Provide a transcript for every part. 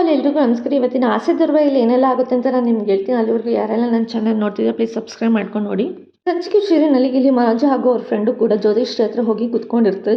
All ಎಲ್ರಿಗೂ ನಮಸ್ಕಾರ. ಇವತ್ತಿನ ಆಸೆ ಧಾರಾವಾಹಿಯಲ್ಲಿ ಏನೆಲ್ಲ ಆಗುತ್ತೆ ಅಂತ ನಾನು ನಿಮ್ಗೆ ಹೇಳ್ತೀನಿ. ಅಲ್ಲಿವರೆಗೂ ಯಾರೆಲ್ಲ ನನ್ನ ಚಾನಲ್ ನೋಡ್ತಿದ್ರೆ ಪ್ಲೀಸ್ ಸಬ್ಸ್ಕ್ರೈಬ್ ಮಾಡ್ಕೊಂಡು ನೋಡಿ. ಸಂಚಿಕೆ ಸೀರಿಯಲ್ನಲ್ಲಿ ಇಲ್ಲಿ ಮನೋಜ ಹಾಗೂ ಅವ್ರ ಫ್ರೆಂಡು ಕೂಡ ಜ್ಯೋತಿಷ್ರ ಹತ್ರ ಹೋಗಿ ಕುತ್ಕೊಂಡಿರ್ತಾರೆ.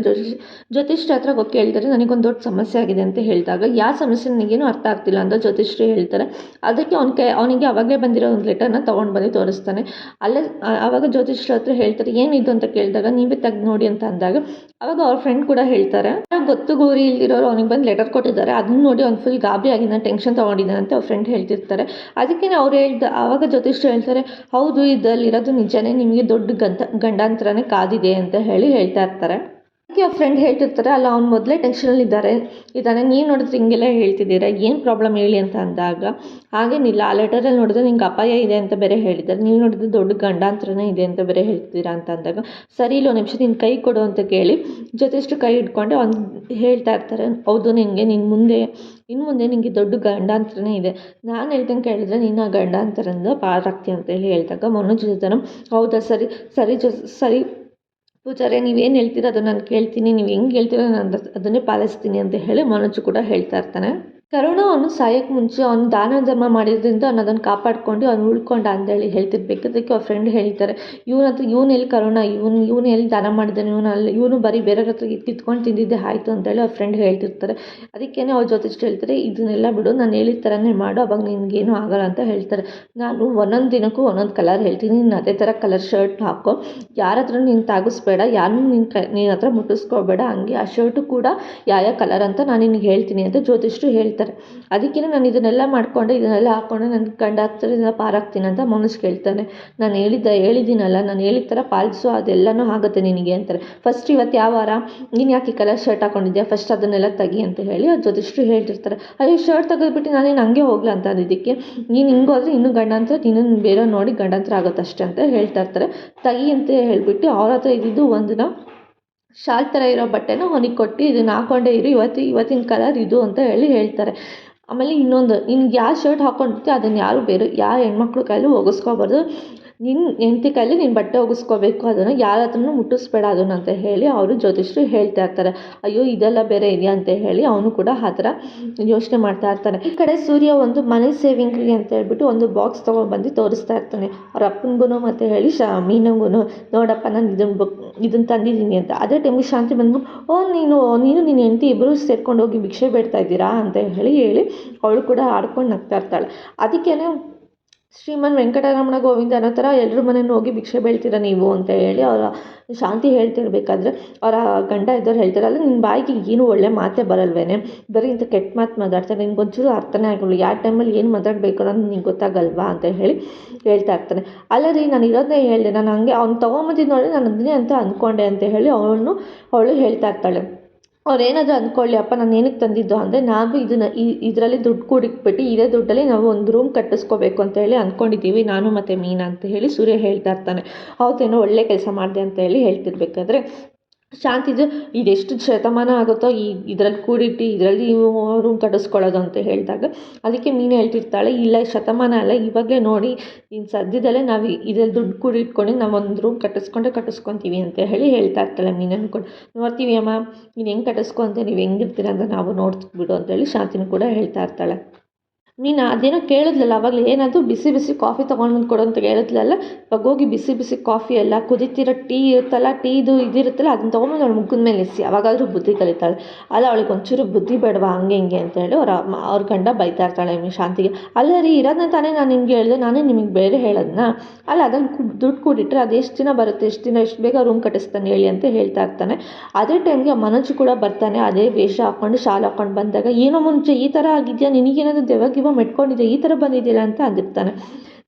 ಜ್ಯೋತಿಷ್ರ ಹತ್ರ ಹೋಗಿ ಕೇಳ್ತಾರೆ, ನನಗೊಂದು ದೊಡ್ಡ ಸಮಸ್ಯೆ ಆಗಿದೆ ಅಂತ ಹೇಳಿದಾಗ, ಯಾವ ಸಮಸ್ಯೆ ನನಗೇನು ಅರ್ಥ ಆಗ್ತಿಲ್ಲ ಅಂತ ಜ್ಯೋತಿಷ್ರು ಹೇಳ್ತಾರೆ. ಅದಕ್ಕೆ ಅವನಿಗೆ ಅವಾಗಲೇ ಬಂದಿರೋ ಒಂದು ಲೆಟರ್ನ ತೊಗೊಂಡು ಬಂದು ತೋರಿಸ್ತಾನೆ. ಅಲ್ಲೇ ಆವಾಗ ಜ್ಯೋತಿಷ್ರ ಹತ್ರ ಹೇಳ್ತಾರೆ, ಏನಿದು ಅಂತ ಕೇಳಿದಾಗ, ನೀವೇ ತೆಗೆದು ನೋಡಿ ಅಂತ ಅಂದಾಗ ಅವಾಗ ಅವ್ರ ಫ್ರೆಂಡ್ ಕೂಡ ಹೇಳ್ತಾರೆ, ಗೊತ್ತು ಗೌರಿ ಇಲ್ದಿರೋರು ಅವನಿಗೆ ಬಂದು ಲೆಟರ್ ಕೊಟ್ಟಿದ್ದಾರೆ, ಅದನ್ನ ನೋಡಿ ಅವ್ನು ಫುಲ್ ಗಾಬರಿ ಆಗಿದ್ದಾನೆ, ಟೆನ್ಷನ್ ತೊಗೊಂಡಿದ್ದಾನೆ ಅಂತ ಅವ್ರ ಫ್ರೆಂಡ್ ಹೇಳ್ತಿರ್ತಾರೆ. ಅದಕ್ಕೆ ಅವ್ರು ಆವಾಗ ಜ್ಯೋತಿಷ್ರು ಹೇಳ್ತಾರೆ, ಹೌದು ಇದರಲ್ಲಿರೋದು ನಿಜನೇ, ನಿಮಗೆ ದೊಡ್ಡ ಗಂಡಾಂತರನೇ ಕಾದಿದೆ ಅಂತ ಹೇಳ್ತಾ ಇರ್ತಾರೆ. ಅದಕ್ಕೆ ಅವ್ರ ಫ್ರೆಂಡ್ ಹೇಳ್ತಿರ್ತಾರೆ, ಅಲ್ಲ ಅವ್ನು ಮೊದಲೇ ಟೆನ್ಷನಲ್ಲಿ ಇದ್ದಾನೆ, ನೀವು ನೋಡಿದ್ರೆ ಹಿಂಗೆಲ್ಲ ಹೇಳ್ತಿದ್ದೀರಾ, ಏನು ಪ್ರಾಬ್ಲಮ್ ಹೇಳಿ ಅಂತ ಅಂದಾಗ, ಹಾಗೇನಿಲ್ಲ, ಆ ಲೆಟರಲ್ಲಿ ನೋಡಿದ್ರೆ ನಿಂಗೆ ಅಪಾಯ ಇದೆ ಅಂತ ಬೇರೆ ಹೇಳಿದ್ದಾರೆ, ನೀವು ನೋಡಿದ್ರೆ ದೊಡ್ಡ ಗಂಡಾಂತರನೇ ಇದೆ ಅಂತ ಬೇರೆ ಹೇಳ್ತೀರಾ ಅಂತ ಅಂದಾಗ, ಸರಿ ಇಲ್ಲ ಒಂದು ನಿಮಿಷ ನಿನ್ನ ಕೈ ಕೊಡು ಅಂತ ಕೇಳಿ ಜೊತೆಷ್ಟು ಕೈ ಹಿಡ್ಕೊಂಡು ಅವ್ನು ಹೇಳ್ತಾ ಇರ್ತಾರೆ, ಹೌದು ನಿನಗೆ ಇನ್ನು ಮುಂದೆ ನಿನಗೆ ದೊಡ್ಡ ಗಂಡಾಂತರನೇ ಇದೆ, ನಾನು ಹೇಳ್ದಂಗೆ ಕೇಳಿದ್ರೆ ನೀನು ಆ ಗಂಡಾಂತರದಿಂದ ಪಾರಾಗ್ತಿ ಅಂತ ಹೇಳಿದಾಗ ಮನೋಜ್ ಜನ, ಹೌದಾ ಸರಿ ಸರಿ ಸರಿ ಪೂಜಾರೆ ನೀವೇನು ಹೇಳ್ತೀರೋ ಅದನ್ನು ನಾನು ಕೇಳ್ತೀನಿ, ನೀವು ಹೆಂಗೆ ಹೇಳ್ತೀರೋ ನಾನು ಅದನ್ನೇ ಪಾಲಿಸ್ತೀನಿ ಅಂತ ಹೇಳಿ ಮನೋಜ್ ಕೂಡ ಹೇಳ್ತಾ ಇರ್ತಾನೆ. ಕರುಣ ಅವನು ಸಾಯೋಕ್ಕೆ ಮುಂಚೆ ಅವನು ದಾನ ಧರ್ಮ ಮಾಡಿದ್ರಿಂದ ಅವನು ಅದನ್ನು ಕಾಪಾಡ್ಕೊಂಡು ಅವ್ನು ಉಳ್ಕೊಂಡ ಅಂತೇಳಿ ಹೇಳ್ತಿರ್ಬೇಕು. ಅದಕ್ಕೆ ಅವ್ರ ಫ್ರೆಂಡ್ ಹೇಳ್ತಾರೆ, ಇವನು ಎಲ್ಲಿ ಕರುಣ, ಇವನು ಎಲ್ಲಿ ದಾನ ಮಾಡಿದ್ದಾನೆ, ಇವನು ಬರೀ ಬೇರೆಯವ್ರ ಹತ್ರ ಕಿತ್ಕೊಂಡು ತಿಂದಿದ್ದೆ ಆಯಿತು ಅಂತೇಳಿ ಅವ್ರ ಫ್ರೆಂಡ್ ಹೇಳ್ತಿರ್ತಾರೆ. ಅದಕ್ಕೇ ಅವ್ರ ಜೊತೆಷ್ಟು ಹೇಳ್ತಾರೆ, ಇದನ್ನೆಲ್ಲ ಬಿಡು, ನಾನು ಹೇಳಿದ ಥರನೇ ಮಾಡು, ಅವಾಗ ನಿನಗೇನು ಆಗಲ್ಲ ಅಂತ ಹೇಳ್ತಾರೆ. ನಾನು ಒಂದೊಂದು ದಿನಕ್ಕೂ ಒಂದೊಂದು ಕಲರ್ ಹೇಳ್ತೀನಿ, ನೀನು ಅದೇ ಥರ ಕಲರ್ ಶರ್ಟ್ ಹಾಕೋ, ಯಾರ ಹತ್ರ ನೀನು ತಾಗಿಸ್ಬೇಡ, ಯಾರನ್ನೂ ನಿನ್ನ ಹತ್ರ ಮುಟ್ಟಿಸ್ಕೋಬೇಡ, ಹಂಗೆ ಆ ಶರ್ಟು ಕೂಡ ಯಾವ ಕಲರ್ ಅಂತ ನಾನು ನಿನಗೆ ಹೇಳ್ತೀನಿ ಅಂತ ಜ್ಯೋತಿಷ್ರು ಹೇಳ್ತಾರೆ. ಅದಕ್ಕೆ ನಾನು ಇದನ್ನೆಲ್ಲ ಮಾಡಿಕೊಂಡು ಇದನ್ನೆಲ್ಲ ಹಾಕ್ಕೊಂಡು ನನ್ನ ಗಂಡ ಹತ್ತಿರದಿಂದ ಪಾರಾಗ್ತೀನಿ ಅಂತ ಮನೋಜ್ ಕೇಳ್ತಾನೆ. ನಾನು ಹೇಳಿದ್ದೀನಲ್ಲ, ನಾನು ಹೇಳಿದ ಥರ ಪಾಲಿಸು, ಅದೆಲ್ಲನೂ ಆಗುತ್ತೆ ನಿನಗೆ ಅಂತಾರೆ. ಫಸ್ಟ್ ಇವತ್ತು ಯಾವ ವಾರ, ನೀನು ಯಾಕೆ ಕಲರ್ ಶರ್ಟ್ ಹಾಕೊಂಡಿದ್ಯಾ, ಫಸ್ಟ್ ಅದನ್ನೆಲ್ಲ ತೆಗಿ ಅಂತ ಹೇಳಿ ಅದು ಜೊತೆಷ್ಟು ಹೇಳ್ತಿರ್ತಾರೆ. ಅಯ್ಯೋ ಶರ್ಟ್ ತೆಗೆದ್ಬಿಟ್ಟು ನಾನೇನು ಹಂಗೆ ಹೋಗ್ಲಾ ಅಂತ ಅಂದಿದ್ದಕ್ಕೆ, ನೀನು ಹಿಂಗೆ ಹೋದರೆ ಇನ್ನೂ ಗಂಡಾಂತರ ನೀನು ಬೇರೆ ನೋಡಿ ಗಂಡಾಂತರ ಆಗುತ್ತಷ್ಟೇ ಅಂತ ಹೇಳ್ತಾ ಇರ್ತಾರೆ. ತೆಗಿ ಅಂತ ಹೇಳಿಬಿಟ್ಟು ಅವ್ರ ಹತ್ರ ಇದ್ದಿದ್ದು ಒಂದನ್ನ ಶಾಲ್ ಥರ ಇರೋ ಬಟ್ಟೆನ ಅವನಿಗೆ ಕೊಟ್ಟು ಇದನ್ನು ಹಾಕ್ಕೊಂಡೇ ಇರು, ಇವತ್ತಿನ ಕಲರ್ ಇದು ಅಂತ ಹೇಳ್ತಾರೆ. ಆಮೇಲೆ ಇನ್ನೊಂದು, ನಿನ್ಗೆ ಯಾವ ಶರ್ಟ್ ಹಾಕ್ಕೊಂಡಿರ್ತೀವಿ ಅದನ್ನು ಯಾರು ಯಾವ ಹೆಣ್ಮಕ್ಳು ಕೈಲೂ ಒಗಿಸ್ಕೋಬಾರ್ದು, ನಿನ್ನ ಹೆಂಡತಿ ಕೈಲಿ ನೀನು ಬಟ್ಟೆ ಒಗಿಸ್ಕೋಬೇಕು, ಅದನ್ನು ಯಾರ ಹತ್ರನೂ ಮುಟ್ಟಿಸ್ಬೇಡ ಅದನ್ನು ಅಂತ ಹೇಳಿ ಅವರು ಜ್ಯೋತಿಷ್ರು ಹೇಳ್ತಾ ಇರ್ತಾರೆ. ಅಯ್ಯೋ ಇದೆಲ್ಲ ಬೇರೆ ಇದೆಯಾ ಅಂತ ಹೇಳಿ ಅವನು ಕೂಡ ಆ ಥರ ಯೋಚನೆ ಮಾಡ್ತಾ ಇರ್ತಾನೆ. ಈ ಕಡೆ ಸೂರ್ಯ ಒಂದು ಮನಿ ಸೇವಿಂಗ್ರಿ ಅಂತ ಹೇಳ್ಬಿಟ್ಟು ಒಂದು ಬಾಕ್ಸ್ ತೊಗೊಂಡ್ಬಂದು ತೋರಿಸ್ತಾ ಇರ್ತಾನೆ ಅವ್ರ ಅಪ್ಪನಿಗೂ ಮತ್ತು ಹೇಳಿ ಮೀನಿಗೂ, ನೋಡಪ್ಪ ನಾನು ಇದನ್ನು ತಂದಿದ್ದೀನಿ ಅಂತ. ಅದೇ ಟೈಮಿಗೆ ಶಾಂತಿ ಬಂದು, ನೀನು ನಿನ್ನ ಹೆಂಡತಿ ಇಬ್ಬರು ಸೇರ್ಕೊಂಡು ಹೋಗಿ ಭಿಕ್ಷೆ ಬೇಡ್ತಾ ಇದ್ದೀರಾ ಅಂತ ಹೇಳಿ ಅವಳು ಕೂಡ ಆಡ್ಕೊಂಡು ನಗ್ತಾ ಇರ್ತಾಳೆ. ಅದಕ್ಕೇ ಶ್ರೀಮನ್ ವೆಂಕಟರಮಣ ಗೋವಿಂದ ಅನ್ನೋ ಥರ ಎಲ್ಲರ ಮನೇಲಿ ಹೋಗಿ ಭಿಕ್ಷೆ ಬೇಳ್ತೀರಾ ನೀವು ಅಂತ ಹೇಳಿ ಅವರ ಶಾಂತಿ ಹೇಳ್ತಿರ್ಬೇಕಾದ್ರೆ ಅವರ ಗಂಡ ಇದ್ದವ್ರು ಹೇಳ್ತಾರಲ್ಲ, ನಿನ್ನ ಬಾಯಿಗೆ ಏನು ಒಳ್ಳೆ ಮಾತೇ ಬರಲ್ವೇನೆ, ಬರೀ ಇಂಥ ಕೆಟ್ಟ ಮಾತು ಮಾತಾಡ್ತಾರೆ, ನಿನ್ಗೊಂಚೂರು ಅರ್ಥನೇ ಆಗಲ್ಲ, ಯಾವ ಟೈಮಲ್ಲಿ ಏನು ಮಾತಾಡಬೇಕು ಅನ್ನೋದು ನಿಂಗೆ ಗೊತ್ತಾಗಲ್ವಾ ಅಂತ ಹೇಳಿ ಹೇಳ್ತಾ ಇರ್ತಾನೆ. ಅಲ್ಲ ರೀ, ನಾನು ಇರೋದನ್ನೇ ಹೇಳಿದೆ, ನಾನು ಹಂಗೆ ಅವ್ನು ತೊಗೊಂಬಂದಿದ್ದು ನೋಡಿ ನಾನು ಅದನ್ನೇ ಅಂತ ಅಂದ್ಕೊಂಡೆ ಅಂತ ಹೇಳಿ ಅವಳು ಹೇಳ್ತಾ ಇರ್ತಾಳೆ. ಅವ್ರು ಏನಾದರೂ ಅಂದ್ಕೊಳ್ಳಿ, ಅಪ್ಪ ನಾನು ಏನಕ್ಕೆ ತಂದಿದ್ದು ಅಂದರೆ, ನಾವು ಇದರಲ್ಲಿ ದುಡ್ಡು ಕೂಡಿಟ್ಬಿಟ್ಟು ಇದೇ ದುಡ್ಡಲ್ಲಿ ನಾವು ಒಂದು ರೂಮ್ ಕಟ್ಟಿಸ್ಕೋಬೇಕು ಅಂತ ಹೇಳಿ ಅಂದ್ಕೊಂಡಿದ್ದೀವಿ, ನಾನು ಮತ್ತು ಮೀನಾ ಅಂತ ಹೇಳಿ ಸೂರ್ಯ ಹೇಳ್ತಾ ಇರ್ತಾನೆ. ಹೌದೇನೋ ಒಳ್ಳೆ ಕೆಲಸ ಮಾಡಿದೆ ಅಂತ ಹೇಳಿ ಹೇಳ್ತಿರ್ಬೇಕಾದ್ರೆ ಶಾಂತಿದು ಇದೆಷ್ಟು ಶತಮಾನ ಆಗುತ್ತೋ ಇದರಲ್ಲಿ ಕೂಡಿಟ್ಟು ಇದರಲ್ಲಿ ರೂಮ್ ಕಟ್ಟಿಸ್ಕೊಳ್ಳೋದು ಅಂತ ಹೇಳಿದಾಗ, ಅದಕ್ಕೆ ಮೀನು ಹೇಳ್ತಿರ್ತಾಳೆ, ಇಲ್ಲ ಶತಮಾನ ಅಲ್ಲ, ಇವಾಗಲೇ ನೋಡಿ ಇನ್ನು ಸದ್ಯದಲ್ಲೇ ನಾವು ಇದರಲ್ಲಿ ದುಡ್ಡು ಕೂಡಿಟ್ಕೊಂಡು ನಾವು ಒಂದು ರೂಮ್ ಕಟ್ಟಿಸ್ಕೊತೀವಿ ಅಂತ ಹೇಳಿ ಹೇಳ್ತಾ ಇರ್ತಾಳೆ. ಮೀನನ್ನು ಕೂಡ ನೋಡ್ತೀವಿ ಅಮ್ಮ, ನೀನು ಹೆಂಗೆ ಕಟ್ಟಿಸ್ಕೊಂತ, ನೀವು ಹೆಂಗಿರ್ತೀರ ಅಂತ ನಾವು ನೋಡ್ಬಿಡು ಅಂತ ಹೇಳಿ ಶಾಂತಿನೂ ಕೂಡ ಹೇಳ್ತಾ ಇರ್ತಾಳೆ. ನೀನು ಅದೇನೋ ಕೇಳಿದ್ಲಲ್ಲ ಅವಾಗಲೇ, ಏನಾದರೂ ಬಿಸಿ ಬಿಸಿ ಕಾಫಿ ತೊಗೊಂಡು ಕೊಡು ಅಂತ ಹೇಳಿದ್ಲಲ್ಲ, ಇವಾಗ ಹೋಗಿ ಬಿಸಿ ಬಿಸಿ ಕಾಫಿ ಎಲ್ಲ ಕುದಿತಿರೋ ಟೀ ಇರುತ್ತಲ್ಲ, ಇದಿರುತ್ತಲ್ಲ ಅದನ್ನ ತೊಗೊಂಬಂದು ಅವಳು ಮುಖದ ಮೇಲೆ ಎಸಿ, ಅವಾಗಾದರೂ ಬುದ್ಧಿ ಕಲಿತಾಳೆ. ಅಲ್ಲ ಅವಳಿಗೆ ಒಂಚೂರು ಬುದ್ಧಿ ಬೇಡವಾ ಹಂಗೆ ಹಿಂಗೆ ಅಂತ ಹೇಳಿ ಅವ್ರ ಗಂಡ ಬೈತಾ ಇರ್ತಾಳೆ ಶಾಂತಿಗೆ. ಅಲ್ಲ ರೀ, ಇರೋದನ್ನ ತಾನೇ ನಾನು ನಿಮ್ಗೆ ಹೇಳಿದೆ, ನಾನೇ ನಿಮಗೆ ಬೇರೆ ಹೇಳೋದನ್ನ, ಅಲ್ಲ ಅದನ್ನು ದುಡ್ಡು ಕೂಡಿಟ್ರೆ ಅದು ಎಷ್ಟು ದಿನ ಬರುತ್ತೆ, ಎಷ್ಟು ಬೇಗ ರೂಮ್ ಕಟ್ಟಿಸ್ತಾನೆ ಹೇಳಿ ಅಂತ ಹೇಳ್ತಾ ಇರ್ತಾನೆ. ಅದೇ ಟೈಮ್ಗೆ ಮನೋಜ್ ಕೂಡ ಬರ್ತಾನೆ, ಅದೇ ವೇಷ ಹಾಕ್ಕೊಂಡು ಶಾಲ್ ಹಾಕ್ಕೊಂಡು ಬಂದಾಗ, ಏನೋ ಮುಂಚೆ ಈ ಥರ ಆಗಿದೆಯಾ, ನಿನಗೇನಾದರೂ ದೆವ್ವ ಮೆಟ್ಕೊಂಡಿದ್ದೆ ಈ ಥರ ಬಂದಿದ್ದಿಲ್ಲ ಅಂತ ಅಂದಿರ್ತಾನೆ.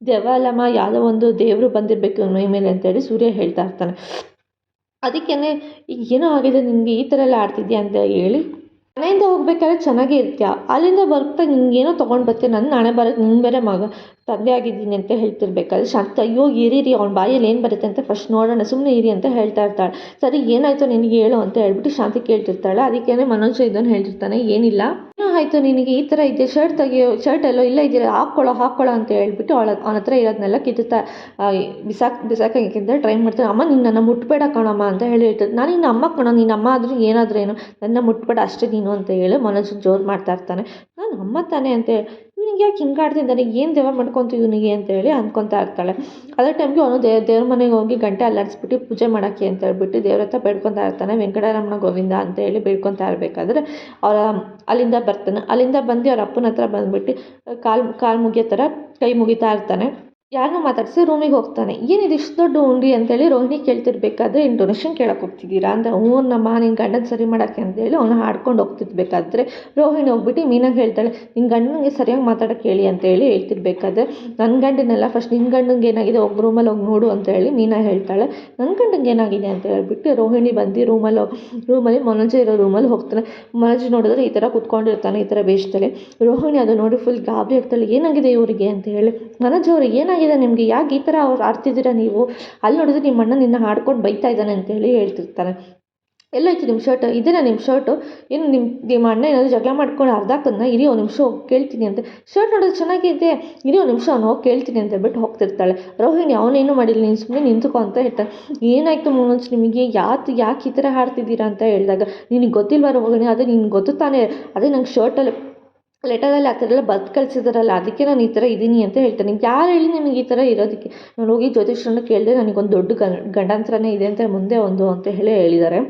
ದೆವ್ವ ಅಲ್ಲಮ್ಮ, ಯಾವುದೋ ಒಂದು ದೇವರು ಬಂದಿರಬೇಕು ಮೈ ಮೇಲೆ ಅಂತೇಳಿ ಸೂರ್ಯ ಹೇಳ್ತಾ ಇರ್ತಾನೆ. ಅದಕ್ಕೇ ಈಗ ಏನೋ ಆಗಿದೆ ನಿನಗೆ, ಈ ಥರ ಎಲ್ಲ ಆಡ್ತಿದ್ಯಾ ಅಂತ ಹೇಳಿ, ಮನೆಯಿಂದ ಹೋಗ್ಬೇಕಾದ್ರೆ ಚೆನ್ನಾಗೇ ಇರ್ತೀಯ, ಅಲ್ಲಿಂದ ಬರ್ತಾ ನಿನ್ಗೇನೋ ತೊಗೊಂಡು ಬರ್ತೀಯ, ನನ್ನ ನಾಳೆ ಬರೋದು ನಿನ್ನ ಬೇರೆ ತಂದೆ ಆಗಿದ್ದೀನಿ ಅಂತ ಹೇಳ್ತಿರ್ಬೇಕಾದ್ರೆ ಶಾಂತಿ, ಅಯ್ಯೋ ಇರೀರಿ ಅವ್ನ ಬಾಯಲ್ಲಿ ಏನು ಬರುತ್ತೆ ಅಂತ ಫಸ್ಟ್ ನೋಡೋಣ, ಸುಮ್ಮನೆ ಇರಿ ಅಂತ ಹೇಳ್ತಾ ಇರ್ತಾಳೆ. ಸರಿ ಏನಾಯಿತು ನಿನಗೆ ಹೇಳು ಅಂತ ಹೇಳ್ಬಿಟ್ಟು ಶಾಂತಿ ಕೇಳ್ತಿರ್ತಾಳೆ. ಅದಕ್ಕೇ ಮನೋಜ್ ಇದನ್ನು ಹೇಳ್ತಿರ್ತಾನೆ, ಏನಿಲ್ಲ ಏನೋ ಆಯಿತು ನಿನಗೆ ಈ ಥರ ಇದೆ, ಶರ್ಟ್ ತೆಗಿಯೋ, ಶರ್ಟ್ ಎಲ್ಲೋ ಇಲ್ಲ ಇದೆಯಾ, ಹಾಕ್ಕೊಳ್ಳೋ ಅಂತ ಹೇಳ್ಬಿಟ್ಟು ಅವನ ಹತ್ರ ಇರೋದನ್ನೆಲ್ಲ ಕಿತ್ತುತ್ತಾ ಬಿಸಾಕೋಕ್ಕಿಂತ ಟ್ರೈ ಮಾಡ್ತಾನೆ. ಅಮ್ಮ ನೀನು ನನ್ನ ಮುಟ್ಬೇಡ ಕಣಮ್ಮ ಅಂತ ಹೇಳ್ತಾರೆ. ನಾನು ನಿನ್ನ ಅಮ್ಮ ಕಣೋ, ನೀನು ಅಮ್ಮ ಆದರೂ ಏನಾದರೂ ಏನು, ನನ್ನ ಮುಟ್ಬೇಡ ಅಷ್ಟೇ ನೀನು ಅಂತ ಹೇಳಿ ಮನೋಜ್ ಜೋರು ಮಾಡ್ತಾ ಇರ್ತಾನೆ. ನಾನು ಅಮ್ಮ ತಾನೇ ಅಂತ ಹೇಳಿ ಇವ್ನಿಗೆ ಯಾಕೆ ಹಿಂಗೆ ಆಡ್ತಿದ್ದಾನೆ, ಏನು ದೆವ್ವ ಮಾಡ್ಕೊತು ಇವನಿಗೆ ಅಂತ ಹೇಳಿ ಅಂದ್ಕೊತಾ ಇರ್ತಾಳೆ. ಅದೇ ಟೈಮ್ಗೆ ಅವನು ದೇವ್ರ ಮನೆಗೆ ಹೋಗಿ ಗಂಟೆ ಅಲ್ಲಾಡಿಸ್ಬಿಟ್ಟು ಪೂಜೆ ಮಾಡೋಕ್ಕೆ ಅಂತ ಹೇಳ್ಬಿಟ್ಟು ದೇವ್ರ ಹತ್ರ ಬೇಡ್ಕೊತಾ ಇರ್ತಾನೆ. ವೆಂಕಟರಮಣ ಗೋವಿಂದ ಅಂತ ಹೇಳಿ ಬೇಡ್ಕೊತಾ ಇರಬೇಕಾದ್ರೆ ಅಲ್ಲಿಂದ ಬರ್ತಾನೆ. ಅಲ್ಲಿಂದ ಬಂದು ಅವ್ರ ಅಪ್ಪನ ಹತ್ರ ಬಂದ್ಬಿಟ್ಟು ಕಾಲು ಮುಗಿಯೋ ಥರ ಕೈ ಮುಗಿತಾ ಇರ್ತಾನೆ. ಯಾರನ್ನೂ ಮಾತಾಡಿಸಿ ರೂಮಿಗೆ ಹೋಗ್ತಾನೆ. ಏನಿದು ಇಷ್ಟು ದೊಡ್ಡ ಉಂಡಿ ಅಂತೇಳಿ ರೋಹಿಣಿ ಕೇಳ್ತಿರ್ಬೇಕಾದ್ರೆ ಏನು ಡೊನೇಷನ್ ಕೇಳಕ್ಕೆ ಹೋಗ್ತಿದ್ದೀರಾ ಅಂತ. ನಮ್ಮ ನಿನ್ನ ಗಂಡನ ಸರಿ ಮಾಡೋಕ್ಕೆ ಅಂತೇಳಿ ಅವನು ಹಾಡ್ಕೊಂಡು ಹೋಗ್ತಿರ್ಬೇಕಾದ್ರೆ ರೋಹಿಣಿ ಹೋಗ್ಬಿಟ್ಟು ಮೀನಾಗೆ ಹೇಳ್ತಾಳೆ, ನಿನ್ನ ಗಂಡನಿಗೆ ಸರಿಯಾಗಿ ಮಾತಾಡೋಕ್ಕೆ ಹೇಳಿ ಅಂತೇಳಿ ಹೇಳ್ತಿರ್ಬೇಕಾದ್ರೆ, ನನ್ನ ಗಂಡನೆಲ್ಲ ಫಸ್ಟ್ ನಿನ್ನ ಗಂಡನಿಗೆ ಏನಾಗಿದೆ ಹೋಗಿ ರೂಮಲ್ಲಿ ಹೋಗಿ ನೋಡು ಅಂತ ಹೇಳಿ ಮೀನಾ ಹೇಳ್ತಾಳೆ. ನನ್ನ ಗಂಡನಿಗೆ ಏನಾಗಿದೆ ಅಂತ ಹೇಳ್ಬಿಟ್ಟು ರೋಹಿಣಿ ಬಂದು ರೂಮಲ್ಲಿ ಮನೋಜ ಇರೋ ರೂಮಲ್ಲಿ ಹೋಗ್ತಾನೆ. ಮನೋಜ್ ನೋಡಿದ್ರೆ ಈ ಥರ ಕುತ್ಕೊಂಡಿರ್ತಾನೆ, ಈ ಥರ ವೇಷದಲ್ಲಿ. ರೋಹಿಣಿ ಅದು ನೋಡಿ ಫುಲ್ ಗಾಬರಿ ಆಗ್ತಾಳೆ, ಏನಾಗಿದೆ ಇವರಿಗೆ ಅಂತ ಹೇಳಿ. ಮನೋಜ್ ಅವ್ರಿಗೆ ಏನಾಗಿದೆ ನಿಮಗೆ, ಯಾಕೆ ಈ ಥರ ಅವ್ರು ಆಡ್ತಿದ್ದೀರಾ ನೀವು, ಅಲ್ಲಿ ನೋಡಿದ್ರೆ ನಿಮ್ಮ ಅಣ್ಣ ನಿನ್ನ ಹಾಡ್ಕೊಂಡು ಬೈತಾ ಇದ್ದಾನೆ ಅಂತೇಳಿ ಹೇಳ್ತಿರ್ತಾನೆ. ಎಲ್ಲೋಯ್ತು ನಿಮ್ಮ ಶರ್ಟ್, ಇದೇನಾ ನಿಮ್ಮ ಶರ್ಟು, ಏನು ನಿಮ್ಮ ಅಣ್ಣ ಏನಾದರೂ ಜಗಳ ಮಾಡ್ಕೊಂಡು ಅರ್ಧಾಕನ್ನ, ಇರಿ ಒಂದು ನಿಮಿಷ ಹೋಗಿ ಕೇಳ್ತೀನಿ ಅಂತ. ಶರ್ಟ್ ನೋಡೋದು ಚೆನ್ನಾಗಿದೆ, ಇರಿ ಒಂದು ನಿಮಿಷ ಅವ್ನು ಹೋಗಿ ಕೇಳ್ತೀನಿ ಅಂತ ಹೇಳ್ಬಿಟ್ಟು ಹೋಗ್ತಿರ್ತಾಳೆ. ರೋಹಿಣಿ ಅವನೇನು ಮಾಡಿಲ್ಲ, ನೀನು ಸುಮ್ಮನೆ ನಿಂತ್ಕೊ ಅಂತ ಹೇಳ್ತಾನೆ. ಏನಾಯಿತು ಮನೋಜ್ ನಿಮಗೆ, ಯಾಕೆ ಈ ಥರ ಹಾಡ್ತಿದ್ದೀರಾ ಅಂತ ಹೇಳಿದಾಗ, ನಿನಗೆ ಗೊತ್ತಿಲ್ವ ರೋಹಿಣಿ, ಅದೇ ನಿನ್ಗೆ ಗೊತ್ತು ತಾನೇ, ಅದೇ ನಂಗೆ ಶರ್ಟಲ್ಲಿ ಲೆಟರಲ್ಲಿ ಆ ಥರ ಎಲ್ಲ ಬರೆದು ಕಳಿಸಿದಾರಲ್ಲ, ಅದಕ್ಕೆ ನಾನು ಈ ಥರ ಇದ್ದೀನಿ ಅಂತ ಹೇಳ್ತಾನೆ. ಯಾರು ಹೇಳಿ ನಿಮಗೆ ಈ ಥರ ಇರೋದಕ್ಕೆ, ನಾನು ಹೋಗಿ ಜ್ಯೋತಿಷ್ರನ್ನ ಕೇಳಿದೆ, ನನಗೊಂದು ದೊಡ್ಡ ಗಂಡಾಂತರನೇ ಇದೆ ಅಂತ ಮುಂದೆ ಅಂತ ಹೇಳಿ ಹೇಳಿದ್ದಾರೆ.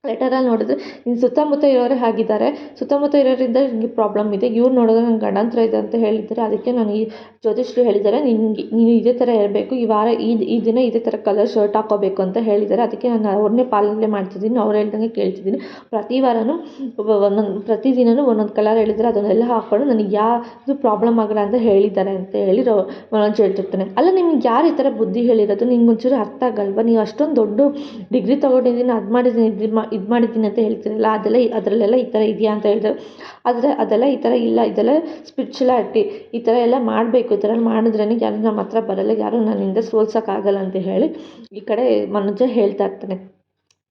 ಲೆಟರಲ್ಲಿ ನೋಡಿದ್ರೆ ನಿನ್ನ ಸುತ್ತಮುತ್ತ ಇರೋರೇ ಆಗಿದ್ದಾರೆ, ಸುತ್ತಮುತ್ತ ಇರೋರಿಂದ ನಿನಗೆ ಪ್ರಾಬ್ಲಮ್ ಇದೆ, ಇವ್ರು ನೋಡಿದ್ರೆ ನಂಗೆ ಗಂಡಾಂತರ ಇದೆ ಅಂತ ಹೇಳಿದ್ದಾರೆ. ಅದಕ್ಕೆ ನಾನು ಈ ಜ್ಯೋತಿಷ್ರು ಹೇಳಿದ್ದಾರೆ ನೀನು ಇದೇ ಥರ ಇರಬೇಕು, ಈ ವಾರ ಈ ದಿನ ಇದೇ ಥರ ಕಲರ್ ಶರ್ಟ್ ಹಾಕೋಬೇಕು ಅಂತ ಹೇಳಿದ್ದಾರೆ. ಅದಕ್ಕೆ ನಾನು ಅವ್ರನ್ನೇ ಪಾಲನೆ ಮಾಡ್ತಿದ್ದೀನಿ, ಅವ್ರು ಹೇಳ್ದಂಗೆ ಕೇಳ್ತಿದ್ದೀನಿ. ಪ್ರತಿ ವಾರನೂ ಪ್ರತಿದಿನವೂ ಒಂದೊಂದು ಕಲರ್ ಹೇಳಿದ್ದಾರೆ, ಅದನ್ನೆಲ್ಲ ಹಾಕ್ಕೊಂಡು ನನಗೆ ಯಾವುದು ಪ್ರಾಬ್ಲಮ್ ಆಗಲ್ಲ ಅಂತ ಹೇಳಿದ್ದಾರೆ ಅಂತ ಹೇಳಿ ಮನೋಜ್ ಹೇಳ್ತಿರ್ತಾನೆ. ಅಲ್ಲ ನಿಮ್ಗೆ ಯಾರು ಈ ಥರ ಬುದ್ಧಿ ಹೇಳಿರೋದು, ನಿಮ್ಗೆ ಒಂಚೂರು ಅರ್ಥ ಆಗಲ್ವಾ, ನೀವು ಅಷ್ಟೊಂದು ದೊಡ್ಡ ಡಿಗ್ರಿ ತೊಗೊಂಡಿದ್ದೀನಿ, ಅದು ಮಾಡಿದ್ದೀನಿ ಇದು ಮಾಡಿದ್ದೀನಿ ಅಂತ ಹೇಳ್ತೀರಲ್ಲ, ಅದರಲ್ಲೆಲ್ಲ ಈ ಥರ ಇದೆಯಾ ಅಂತ ಹೇಳಿದ್ರೆ, ಅದೆಲ್ಲ ಈ ಥರ ಇಲ್ಲ, ಇದೆಲ್ಲ ಸ್ಪಿರಿಚುಲಾಲಿಟಿ, ಈ ಥರ ಎಲ್ಲ ಮಾಡಬೇಕು, ಈ ಥರ ಮಾಡಿದ್ರೇ ಯಾರು ನಮ್ಮ ಹತ್ರ ಬರಲ್ಲ, ಯಾರು ನನ್ನಿಂದ ಸೋಲ್ಸೋಕ್ಕಾಗಲ್ಲ ಅಂತ ಹೇಳಿ ಈ ಕಡೆ ಮನೋಜ ಹೇಳ್ತಾ ಇರ್ತಾನೆ.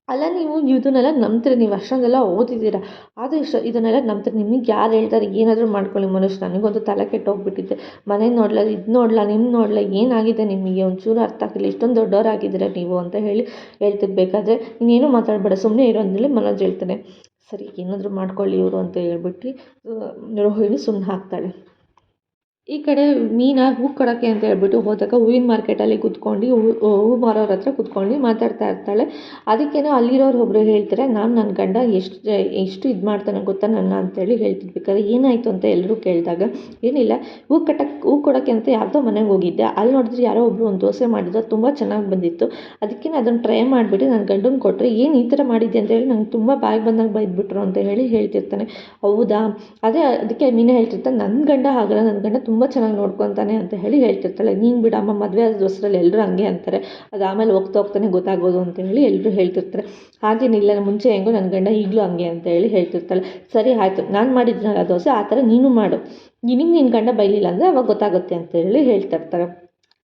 ಅಲ್ಲ ನೀವು ಇದನ್ನೆಲ್ಲ ನಂಬ್ತೀರಿ, ನೀವು ಅಷ್ಟೊಂದೆಲ್ಲ ಓದಿದ್ದೀರಾ, ಆದರೆ ಇದನ್ನೆಲ್ಲ ನಂಬ್ತೀರಿ, ನಿಮಗೆ ಯಾರು ಹೇಳ್ತಾರೆ, ಏನಾದರೂ ಮಾಡ್ಕೊಳ್ಳಿ ಮನುಷ್ಯ, ನನಗೊಂದು ತಲೆ ಕೆಟ್ಟೋಗ್ಬಿಟ್ಟಿದೆ, ಮನೆ ನೋಡಲ್ಲ, ಇದು ನೋಡಲ್ಲ, ನೋಡಲ್ಲ, ಏನಾಗಿದೆ ನಿಮಗೆ, ಒಂಚೂರು ಅರ್ಥ ಆಗಿಲ್ಲ, ಇಷ್ಟೊಂದು ದೊಡ್ಡವರಾಗಿದ್ದೀರಾ ನೀವು ಅಂತ ಹೇಳಿ ಹೇಳ್ತಿರ್ಬೇಕಾದ್ರೆ, ಇನ್ನೇನು ಮಾತಾಡಬೇಡ ಸುಮ್ಮನೆ ಇರೋ ಅಂದೇಳಿ ಮನೋಜ್ ಹೇಳ್ತಾನೆ. ಸರಿ ಏನಾದರೂ ಮಾಡ್ಕೊಳ್ಳಿ ಇವರು ಅಂತ ಹೇಳ್ಬಿಟ್ಟು ರೋಹಿಣಿ ಸುಮ್ಮನೆ ಹಾಕ್ತಾಳೆ. ಈ ಕಡೆ ಮೀನಾ ಹೂ ಕೊಡೋಕ್ಕೆ ಅಂತ ಹೇಳ್ಬಿಟ್ಟು ಹೋದಾಗ ಹೂವಿನ ಮಾರ್ಕೆಟಲ್ಲಿ ಕುತ್ಕೊಂಡು ಹೂ ಮಾರೋರ ಹತ್ರ ಕುತ್ಕೊಂಡು ಮಾತಾಡ್ತಾ ಇರ್ತಾಳೆ. ಅದಕ್ಕೇನೋ ಅಲ್ಲಿರೋರು ಒಬ್ಬರು ಹೇಳ್ತಾರೆ, ನಾನು ನನ್ನ ಗಂಡ ಎಷ್ಟು ಇದು ಮಾಡ್ತಾನೆ ಗೊತ್ತಾ ನನ್ನ ಅಂತೇಳಿ ಹೇಳ್ತಿರ್ಬೇಕಾದ್ರೆ, ಏನಾಯಿತು ಅಂತ ಎಲ್ಲರೂ ಕೇಳಿದಾಗ, ಏನಿಲ್ಲ ಹೂ ಕೊಡೋಕ್ಕೆ ಅಂತ ಯಾರ್ದೋ ಮನೆಗೆ ಹೋಗಿದ್ದೆ, ಅಲ್ಲಿ ನೋಡಿದ್ರೆ ಯಾರೋ ಒಬ್ಬರು ಒಂದು ದೋಸೆ ಮಾಡಿದ್ರು, ತುಂಬ ಚೆನ್ನಾಗಿ ಬಂದಿತ್ತು, ಅದಕ್ಕೆ ಅದನ್ನು ಟ್ರೈ ಮಾಡಿಬಿಟ್ಟು ನನ್ನ ಗಂಡನ ಕೊಟ್ಟರೆ, ಏನು ಈ ಥರ ಮಾಡಿದ್ದೆ ಅಂತ ಹೇಳಿ ನಂಗೆ ತುಂಬ ಬಾಯಿಗೆ ಬಂದಂಗೆ ಬೈದ್ಬಿಟ್ರು ಅಂತ ಹೇಳಿ ಹೇಳ್ತಿರ್ತಾನೆ. ಹೌದಾ, ಅದಕ್ಕೆ ಮೀನಾ ಹೇಳ್ತಿರ್ತಾನೆ, ನನ್ನ ಗಂಡ ಆಗಲ್ಲ, ನನ್ನ ಗಂಡ ತುಂಬ ಚೆನ್ನಾಗಿ ನೋಡ್ಕೊತಾನೆ ಅಂತ ಹೇಳಿ ಹೇಳ್ತಿರ್ತಾಳೆ. ನೀನು ಬಿಡಮ್ಮ, ಮದುವೆ ಆದ ದೋಸ್ರಲ್ಲಿ ಎಲ್ಲರೂ ಹಂಗೆ ಅಂತಾರೆ, ಅದು ಆಮೇಲೆ ಹೋಗ್ತಾನೆ ಗೊತ್ತಾಗೋದು ಅಂತ ಹೇಳಿ ಎಲ್ಲರೂ ಹೇಳ್ತಿರ್ತಾರೆ. ಹಾಗೇನಿಲ್ಲ, ಮುಂಚೆ ಹೆಂಗೋ ನನ್ನ ಗಂಡ ಈಗಲೂ ಹಂಗೆ ಅಂತ ಹೇಳಿ ಹೇಳ್ತಿರ್ತಾಳೆ. ಸರಿ ಆಯಿತು, ನಾನು ಮಾಡಿದ್ನಲ್ಲ ದೋಸೆ ಆ ಥರ ನೀನು ಮಾಡು, ನಿನ್ನ ಗಂಡ ಬೈಲಿಲ್ಲ ಅಂದರೆ ಅವಾಗ ಗೊತ್ತಾಗುತ್ತೆ ಅಂತ ಹೇಳಿ ಹೇಳ್ತಿರ್ತಾರೆ.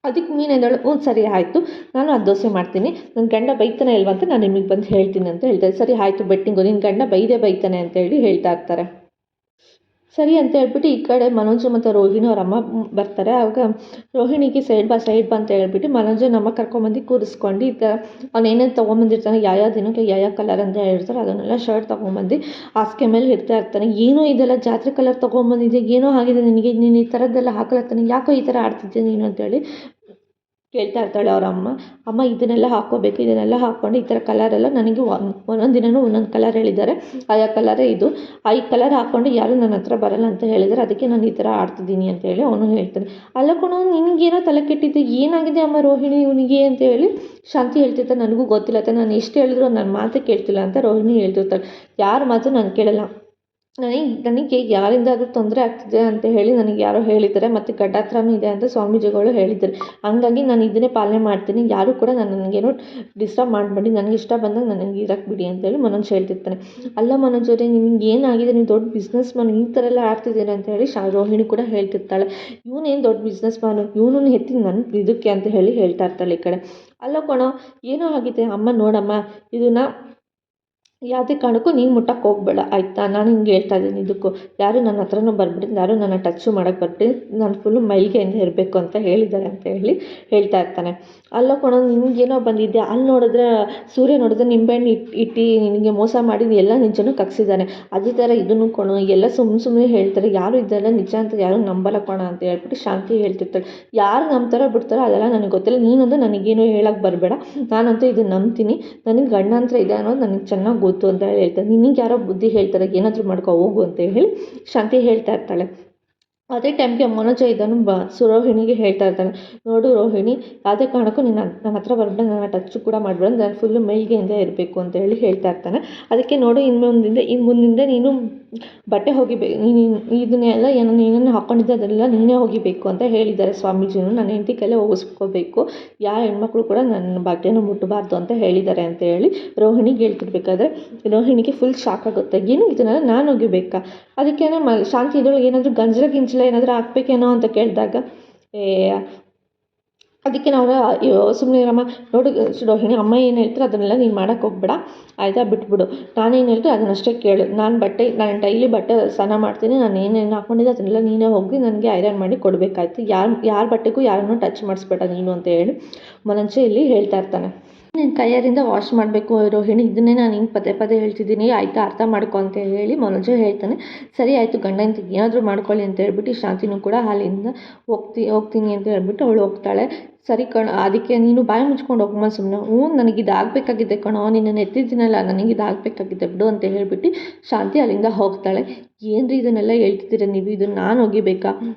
ಅದಕ್ಕೆ ಮೀನೇಂದಳು, ಸರಿ ಆಯಿತು, ನಾನು ಅದು ದೋಸೆ ಮಾಡ್ತೀನಿ, ನನ್ನ ಗಂಡ ಬೈತಾನೆ ಇಲ್ವ ಅಂತ ನಾನು ನಿಮಗೆ ಬಂದು ಹೇಳ್ತೀನಿ ಅಂತ ಹೇಳ್ತಾರೆ. ಸರಿ ಆಯಿತು ಬೆಟ್ಟಿಂಗು, ನಿನ್ನ ಗಂಡ ಬೈತಾನೆ ಅಂತ ಹೇಳಿ ಹೇಳ್ತಾ ಇರ್ತಾರೆ. ಸರಿ ಅಂತ ಹೇಳ್ಬಿಟ್ಟು ಈ ಕಡೆ ಮನೋಜು ಮತ್ತು ರೋಹಿಣಿ ಅವ್ರ ಅಮ್ಮ ಬರ್ತಾರೆ. ಆವಾಗ ರೋಹಿಣಿಗೆ ಸೈಡ್ ಬಾ ಅಂತ ಹೇಳ್ಬಿಟ್ಟು ಮನೋಜನಮ್ಮ ಕರ್ಕೊಂಬಂದು ಕೂರಿಸ್ಕೊಂಡು ಈ ಥರ ಅವ್ನು ಏನೇನು ತೊಗೊಂಬಂದಿರ್ತಾನೆ, ಯಾವ ದಿನಕ್ಕೆ ಯಾವ ಕಲರ್ ಅಂತ ಹೇಳಿರ್ತಾರೆ ಅದನ್ನೆಲ್ಲ ಶರ್ಟ್ ತೊಗೊಂಬಂದು ಹಾಸಿಗೆ ಮೇಲೆ ಇಡ್ತಾ ಇರ್ತಾನೆ. ಏನೋ ಇದೆಲ್ಲ ಜಾತ್ರೆ ಕಲರ್ ತೊಗೊಂಬಂದಿದ್ದೆ, ಏನೋ ಆಗಿದೆ ನಿನಗೆ, ನೀನು ಈ ಥರದ್ದೆಲ್ಲ ಹಾಕಲತ್ತಾನೆ, ಯಾಕೋ ಈ ಥರ ಆಡ್ತಿದ್ದೆ ನೀನು ಅಂತೇಳಿ ಕೇಳ್ತಾ ಇರ್ತಾಳೆ ಅವ್ರ ಅಮ್ಮ ಇದನ್ನೆಲ್ಲ ಹಾಕ್ಕೋಬೇಕು, ಇದನ್ನೆಲ್ಲ ಹಾಕ್ಕೊಂಡು ಈ ಥರ ಕಲರೆಲ್ಲ ನನಗೆ ಒಂದೊಂದು ದಿನವೂ ಒಂದೊಂದು ಕಲರ್ ಹೇಳಿದ್ದಾರೆ, ಆಯಾ ಕಲರೇ ಇದು, ಈ ಕಲರ್ ಹಾಕ್ಕೊಂಡು ಯಾರೂ ನನ್ನ ಹತ್ರ ಬರಲ್ಲ ಅಂತ ಹೇಳಿದ್ದಾರೆ, ಅದಕ್ಕೆ ನಾನು ಈ ಥರ ಆಡ್ತಿದ್ದೀನಿ ಅಂತ ಹೇಳಿ ಅವನು ಹೇಳ್ತಾನೆ. ಅಲ್ಲ ಕಣೋ, ನಿನಗೇನೋ ತಲೆ ಕೆಟ್ಟಿದ್ದೆ, ಏನಾಗಿದೆ ಅಮ್ಮ ರೋಹಿಣಿ ಇವನಿಗೆ ಅಂತ ಹೇಳಿ ಶಾಂತಿ ಹೇಳ್ತಿರ್ತಾನೆ. ನನಗೂ ಗೊತ್ತಿಲ್ಲ, ನಾನು ಎಷ್ಟು ಹೇಳಿದ್ರು ನನ್ನ ಮಾತೇ ಕೇಳ್ತಿಲ್ಲ ಅಂತ ರೋಹಿಣಿ ಹೇಳ್ತಿರ್ತಾಳೆ. ಯಾರ ಮಾತು ನಾನು ಕೇಳಲ್ಲ, ನನಗೆ ಯಾರಿಂದಾದರೂ ತೊಂದರೆ ಆಗ್ತಿದೆ ಅಂತ ಹೇಳಿ ನನಗೆ ಯಾರೋ ಹೇಳಿದ್ದಾರೆ, ಮತ್ತು ಗಡ್ಡಾತ್ರನೂ ಇದೆ ಅಂತ ಸ್ವಾಮೀಜಿಗಳು ಹೇಳಿದ್ದಾರೆ, ಹಂಗಾಗಿ ನಾನು ಇದನ್ನೇ ಪಾಲನೆ ಮಾಡ್ತೀನಿ, ಯಾರೂ ಕೂಡ ನನಗೇನೋ ಡಿಸ್ಟರ್ಬ್ ಮಾಡಬೇಡಿ, ನನಗೆ ಇಷ್ಟ ಬಂದಾಗ ನನಗೆ ಇರಕ್ಕೆ ಬಿಡಿ ಅಂತೇಳಿ ಮನೋಜ್ ಹೇಳ್ತಿರ್ತಾನೆ. ಅಲ್ಲ ಮನೋಜ್ ಅವರೇ, ನಿಮ್ಗೆ ಏನಾಗಿದೆ, ನೀವು ದೊಡ್ಡ ಬಿಸ್ನೆಸ್ ಮ್ಯಾನ್, ಈ ಥರ ಎಲ್ಲ ಆಡ್ತಿದ್ದೀರ ಅಂತ ಹೇಳಿ ರೋಹಿಣಿ ಕೂಡ ಹೇಳ್ತಿರ್ತಾಳೆ. ಇವನೇನು ದೊಡ್ಡ ಬಿಸ್ನೆಸ್ ಮ್ಯಾನು, ಇವನನ್ನು ಎತ್ತಿ ನನ್ನ ಇದಕ್ಕೆ ಅಂತ ಹೇಳಿ ಹೇಳ್ತಾ ಇರ್ತಾಳೆ. ಈ ಕಡೆ ಅಲ್ಲ ಕಣೋ, ಏನೋ ಆಗಿದೆ ಅಮ್ಮ, ನೋಡಮ್ಮ ಇದನ್ನು ಯಾವುದೇ ಕಾರಣಕ್ಕೂ ನೀನು ಮುಟ್ಟಕ್ಕೆ ಹೋಗಬೇಡ ಆಯಿತಾ, ನಾನು ಹಿಂಗೆ ಹೇಳ್ತಾ ಇದ್ದೀನಿ. ಇದಕ್ಕೂ ಯಾರು ನನ್ನ ಹತ್ರನೂ ಬರ್ಬಿಡಿ, ಯಾರು ನನ್ನ ಟಚ್ಚು ಮಾಡೋಕ್ಕೆ ಬರ್ಬಿಡಿ, ನಾನು ಫುಲ್ಲು ಮೈಲಿಗೆಯಿಂದ ಇರಬೇಕು ಅಂತ ಹೇಳಿದ್ದಾರೆ ಅಂತ ಹೇಳಿ ಹೇಳ್ತಾ ಇರ್ತಾನೆ. ಅಲ್ಲ ಕಣೋ ನಿನಗೇನೋ ಬಂದಿದ್ದೆ, ಅಲ್ಲಿ ನೋಡಿದ್ರೆ ಸೂರ್ಯ ನೋಡಿದ್ರೆ ನಿಂಬೆಹಣ್ಣು ಇಟ್ಟು ನಿನಗೆ ಮೋಸ ಮಾಡಿ ಎಲ್ಲ ನಿಜನೂ ಕಗ್ಸಿದ್ದಾನೆ. ಅದೇ ಥರ ಇದನ್ನು ಕಣೋ ಎಲ್ಲ ಸುಮ್ಮನೆ ಹೇಳ್ತಾರೆ, ಯಾರು ಇದೆಲ್ಲ ನಿಜ ಅಂತ ಯಾರು ನಂಬಲ್ಲ ಕಣ ಅಂತ ಹೇಳ್ಬಿಟ್ಟು ಶಾಂತಿ ಹೇಳ್ತಿರ್ತಾಳೆ. ಯಾರು ನಂಬ್ತಾರೋ ಬಿಡ್ತಾರೋ ಅದೆಲ್ಲ ನನಗೆ ಗೊತ್ತಿಲ್ಲ, ನೀನಂತೂ ನನಗೇನು ಹೇಳಕ್ಕೆ ಬರಬೇಡ, ನಾನಂತೂ ಇದನ್ನು ನಂಬ್ತೀನಿ, ನನಗೆ ಗಂಡಾಂತರ ಇದೆ ಅನ್ನೋದು ನನಗೆ ಚೆನ್ನಾಗಿ ಗೊತ್ತು ಅಂತ ಹೇಳ್ತಾರೆ. ನಿನಗೆ ಯಾರೋ ಬುದ್ಧಿ ಹೇಳ್ತಾರೆ, ಏನಾದರೂ ಮಾಡ್ಕೊ ಹೋಗು ಅಂತ ಹೇಳಿ ಶಾಂತಿ ಹೇಳ್ತಾ ಇರ್ತಾಳೆ. ಅದೇ ಟೈಮ್ಗೆ ಮನೋಜ ಇದನ್ನು ರೋಹಿಣಿಗೆ ಹೇಳ್ತಾ ಇರ್ತಾನೆ, ನೋಡು ರೋಹಿಣಿ, ಯಾವುದೇ ಕಾರಣಕ್ಕೂ ನೀನು ನನ್ನ ಹತ್ರ ಬರ್ಬೇಡ, ನನ್ನ ಟಚ್ಚು ಕೂಡ ಮಾಡಬೇಡ, ನಾನು ಫುಲ್ಲು ಮೈಲಿಗೆಯಿಂದ ಇರಬೇಕು ಅಂತ ಹೇಳಿ ಹೇಳ್ತಾ ಇರ್ತಾನೆ. ಅದಕ್ಕೆ ನೋಡು ಇನ್ನು ಮುಂದಿಂದ ನೀನು ಬಟ್ಟೆ ನೀನು ಇದನ್ನೆಲ್ಲ ನೀನನ್ನು ಹಾಕ್ಕೊಂಡಿದ್ದೆ ಅದೆಲ್ಲ ನೀನೇ ಹೋಗಿಬೇಕು ಅಂತ ಹೇಳಿದ್ದಾರೆ ಸ್ವಾಮೀಜಿನೂ. ನನ್ನ ಹೆಂಡತಿ ಕೈಲೇ ಹೋಗಿಸ್ಕೋಬೇಕು, ಯಾವ ಹೆಣ್ಮಕ್ಳು ಕೂಡ ನನ್ನ ಬಟ್ಟೆನೂ ಮುಟ್ಟಬಾರ್ದು ಅಂತ ಹೇಳಿದ್ದಾರೆ ಅಂತ ಹೇಳಿ ರೋಹಿಣಿಗೆ ಹೇಳ್ತಿರ್ಬೇಕಾದ್ರೆ ರೋಹಿಣಿಗೆ ಫುಲ್ ಶಾಕ್ ಆಗುತ್ತೆ. ಏನು ಇದನ್ನೆಲ್ಲ ನಾನು ಹೋಗಿಬೇಕಾ? ಅದಕ್ಕೇನೋ ಶಾಂತಿ ಇದ್ರೊಳಗೆ ಏನಾದರೂ ಗಂಜಲ ಏನಾದರೂ ಹಾಕ್ಬೇಕೇನೋ ಅಂತ ಕೇಳಿದಾಗ ಅದಕ್ಕೆ ನಾವು ಸುಮ್ಮನೆ ಇರಮ್ಮ, ನೋಡು ರೋಹಿಣಿ, ಅಮ್ಮ ಏನು ಹೇಳ್ತಾರೆ ಅದನ್ನೆಲ್ಲ ನೀನು ಮಾಡೋಕ್ಕೆ ಹೋಗ್ಬೇಡ ಆಯಿತಾ, ಬಿಟ್ಬಿಡು, ನಾನೇನು ಹೇಳ್ತೀನಿ ಅದನ್ನಷ್ಟೇ ಕೇಳು, ನಾನು ಡೈಲಿ ಬಟ್ಟೆ ಸ್ನಾನ ಮಾಡ್ತೀನಿ, ನಾನು ಏನೇನು ಹಾಕ್ಕೊಂಡಿದ್ದೆ ಅದನ್ನೆಲ್ಲ ನೀನೇ ಹೋಗಿ ನನಗೆ ಐರನ್ ಮಾಡಿ ಕೊಡಬೇಕಾಯ್ತು, ಯಾರ ಬಟ್ಟೆಗೂ ಯಾರನ್ನೂ ಟಚ್ ಮಾಡಿಸ್ಬೇಡ ನೀನು ಅಂತ ಹೇಳಿ ಮನಂಜೆ ಇಲ್ಲಿ ಹೇಳ್ತಾ ಇರ್ತಾನೆ. ನೀನು ಕೈಯಾರಿಂದ ವಾಶ್ ಮಾಡಬೇಕು ರೋಹಿಣಿ, ಇದನ್ನೇ ನಾನು ಹಿಂಗೆ ಪದೇ ಹೇಳ್ತಿದ್ದೀನಿ ಆಯಿತಾ, ಅರ್ಥ ಮಾಡ್ಕೊ ಅಂತ ಹೇಳಿ ಮನೋಜ ಹೇಳ್ತಾನೆ. ಸರಿ ಆಯಿತು, ಗಂಡ ಹೆಂಡ್ತಿಗೆ ಏನಾದರೂ ಮಾಡ್ಕೊಳ್ಳಿ ಅಂತ ಹೇಳ್ಬಿಟ್ಟು ಶಾಂತಿನೂ ಕೂಡ ಅಲ್ಲಿಂದ ಹೋಗ್ತೀನಿ ಅಂತ ಹೇಳ್ಬಿಟ್ಟು ಅವಳು ಹೋಗ್ತಾಳೆ. ಸರಿ ಅದಕ್ಕೆ ನೀನು ಬಾಯಿ ಮುಚ್ಕೊಂಡು ಹೋಗಮ್ಮ ಸುಮ್ಮನೆ, ನನಗೆ ಇದಾಗಬೇಕಾಗಿದೆ ಕಣೋ, ನಿನ್ನನ್ನು ಎತ್ತಿದ್ದೀನಲ್ಲ, ನನಗೆ ಇದಾಗಬೇಕಾಗಿದೆ ಬಿಡು ಅಂತ ಹೇಳ್ಬಿಟ್ಟು ಶಾಂತಿ ಅಲ್ಲಿಂದ ಹೋಗ್ತಾಳೆ. ಏನು ರೀ ಇದನ್ನೆಲ್ಲ ಹೇಳ್ತಿದ್ದೀರ ನೀವು, ಇದನ್ನು ನಾನು ಹೋಗಿಬೇಕಾ?